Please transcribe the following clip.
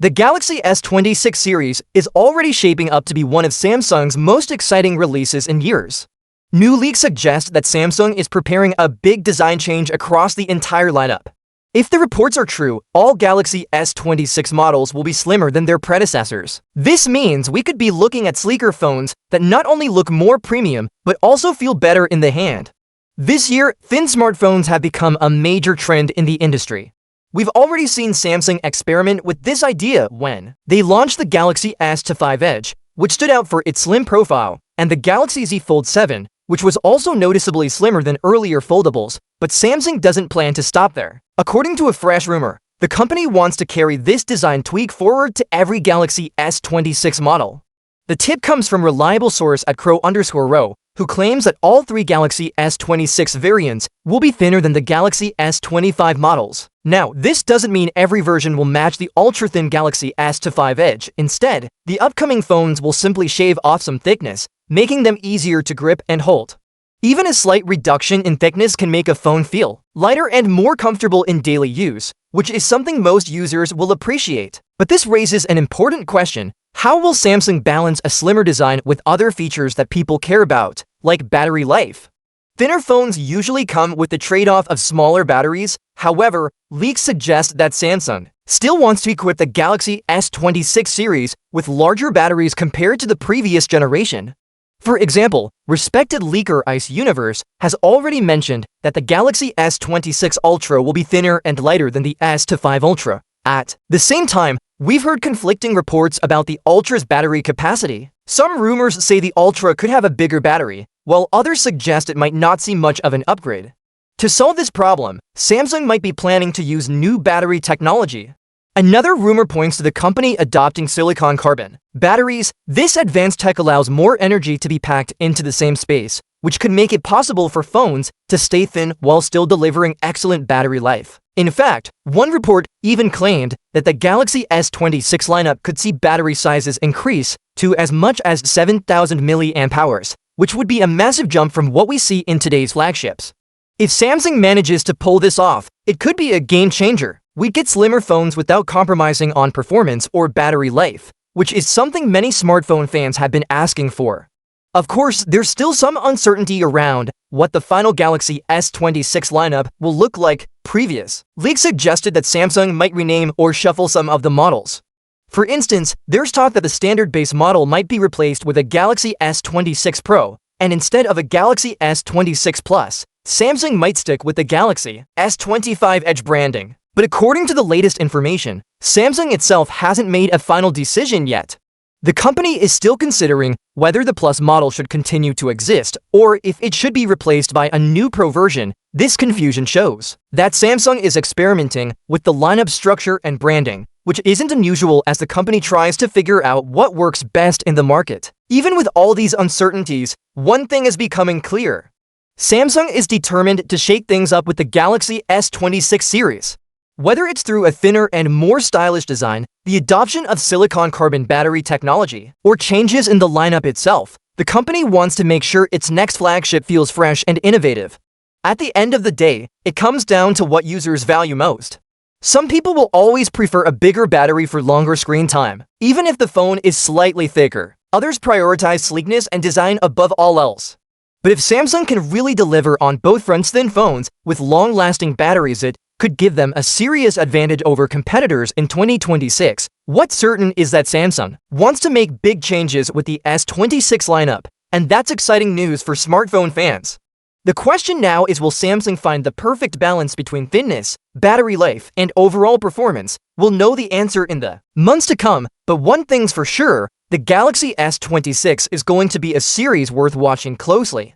The Galaxy S26 series is already shaping up to be one of Samsung's most exciting releases in years. New leaks suggest that Samsung is preparing a big design change across the entire lineup. If the reports are true, all Galaxy S26 models will be slimmer than their predecessors. This means we could be looking at sleeker phones that not only look more premium, but also feel better in the hand. This year, thin smartphones have become a major trend in the industry. We've already seen Samsung experiment with this idea when they launched the Galaxy S25 Edge, which stood out for its slim profile, and the Galaxy Z Fold 7, which was also noticeably slimmer than earlier foldables, but Samsung doesn't plan to stop there. According to a fresh rumor, the company wants to carry this design tweak forward to every Galaxy S26 model. The tip comes from reliable source at Crow_Row, who claims that all three Galaxy S26 variants will be thinner than the Galaxy S25 models. Now, this doesn't mean every version will match the ultra-thin Galaxy S25 Edge. Instead, the upcoming phones will simply shave off some thickness, making them easier to grip and hold. Even a slight reduction in thickness can make a phone feel lighter and more comfortable in daily use, which is something most users will appreciate. But this raises an important question. How will Samsung balance a slimmer design with other features that people care about, like battery life? Thinner phones usually come with the trade-off of smaller batteries. However, leaks suggest that Samsung still wants to equip the Galaxy S26 series with larger batteries compared to the previous generation. For example, respected leaker Ice Universe has already mentioned that the Galaxy S26 Ultra will be thinner and lighter than the S25 Ultra. At the same time, we've heard conflicting reports about the Ultra's battery capacity. Some rumors say the Ultra could have a bigger battery, while others suggest it might not see much of an upgrade. To solve this problem, Samsung might be planning to use new battery technology. Another rumor points to the company adopting silicon carbon batteries. This advanced tech allows more energy to be packed into the same space, which could make it possible for phones to stay thin while still delivering excellent battery life. In fact, one report even claimed that the Galaxy S26 lineup could see battery sizes increase to as much as 7,000 mAh, which would be a massive jump from what we see in today's flagships. If Samsung manages to pull this off, it could be a game changer. We'd get slimmer phones without compromising on performance or battery life, which is something many smartphone fans have been asking for. Of course, there's still some uncertainty around what the final Galaxy S26 lineup will look like. Previous leaks suggested that Samsung might rename or shuffle some of the models. For instance, there's talk that the standard base model might be replaced with a Galaxy S26 Pro, and instead of a Galaxy S26 Plus, Samsung might stick with the Galaxy S25 Edge branding. But according to the latest information, Samsung itself hasn't made a final decision yet. The company is still considering whether the Plus model should continue to exist or if it should be replaced by a new Pro version. This confusion shows that Samsung is experimenting with the lineup structure and branding, which isn't unusual as the company tries to figure out what works best in the market. Even with all these uncertainties, one thing is becoming clear. Samsung is determined to shake things up with the Galaxy S26 series. Whether it's through a thinner and more stylish design, the adoption of silicon carbon battery technology, or changes in the lineup itself, the company wants to make sure its next flagship feels fresh and innovative. At the end of the day, it comes down to what users value most. Some people will always prefer a bigger battery for longer screen time, even if the phone is slightly thicker. Others prioritize sleekness and design above all else. But if Samsung can really deliver on both fronts, thin phones with long-lasting batteries, it could give them a serious advantage over competitors in 2026. What's certain is that Samsung wants to make big changes with the S26 lineup, and that's exciting news for smartphone fans. The question now is, will Samsung find the perfect balance between thinness, battery life, and overall performance? We'll know the answer in the months to come, but one thing's for sure, the Galaxy S26 is going to be a series worth watching closely.